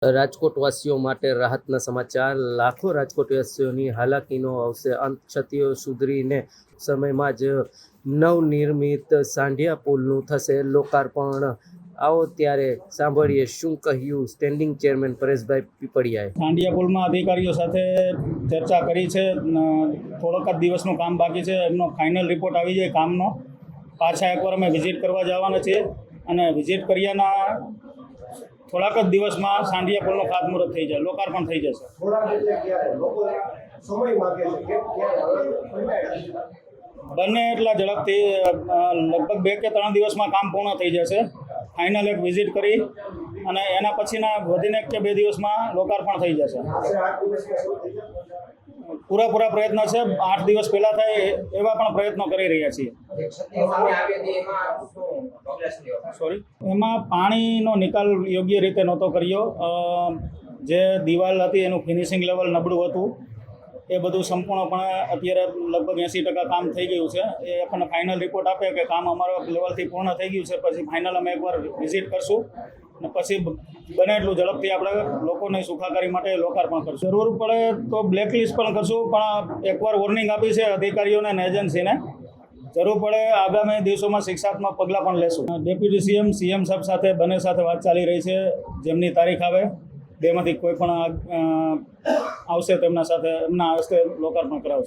રાજકોટવાસીઓ માટે રાહતના સમાચાર। લાખો રાજકોટવાસીઓની હાલાકીનો આવશે અંત। ક્ષતિઓ સુધરીને સમયમાં જ નવનિર્મિત સાંઢિયા પુલનું થશે લોકાર્પણ। આવો ત્યારે સાંભળીએ શું કહ્યું સ્ટેન્ડિંગ ચેરમેન પરેશભાઈ પીપળિયાએ। સાંઢિયા પુલમાં અધિકારીઓ સાથે ચર્ચા કરી છે। થોડોક જ દિવસનું કામ બાકી છે, એમનો ફાઇનલ રિપોર્ટ આવી જાય કામનો। પાછા એકવાર અમે વિઝિટ કરવા જવાના છીએ અને વિઝિટ કર્યાના થોડાક જ દિવસમાં સાંઢિયા પુલનું ખાતમુહૂર્ત થઈ જાય, લોકાર્પણ થઈ જશે। બંને એટલા ઝડપથી લગભગ 2 કે 3 દિવસમાં કામ પૂર્ણ થઈ જશે। ફાઇનલ એક વિઝિટ કરી અને એના પછીના વધીને 1 કે 2 દિવસમાં લોકાર્પણ થઈ જશે। પૂરા પ્રયત્ન છે, 8 દિવસ પહેલાં થાય એવા પણ પ્રયત્નો કરી રહ્યા છીએ। એમાં પાણીનો નિકાલ યોગ્ય રીતે નહોતો કર્યો। જે દિવાલ હતી એનું ફિનિશિંગ લેવલ નબળું હતું। એ બધું સંપૂર્ણપણે અત્યારે લગભગ 80% કામ થઈ ગયું છે। એ આપણને ફાઇનલ રિપોર્ટ આપે કે કામ અમારા લેવલથી પૂર્ણ થઈ ગયું છે, પછી ફાઇનલ અમે એકવાર વિઝિટ કરશું અને પછી બને એટલું ઝડપથી આપણે લોકોની સુખાકારી માટે લોકાર્પણ કરશું। જરૂર પડે તો બ્લેકલિસ્ટ પણ કરશું, પણ એકવાર વોર્નિંગ આપી છે અધિકારીઓને અને એજન્સીને। જરૂર પડે આગામી દિવસોમાં શિક્ષાત્મક પગલાં પણ લેશું। ડેપ્યુટી સીએમ સાહેબ સાથે બંને સાથે વાત ચાલી રહી છે। જેમની તારીખ આવે બેમાંથી કોઈ પણ આવશે તેમના સાથે એમના હસ્તે લોકાર્પણ કરાવશે।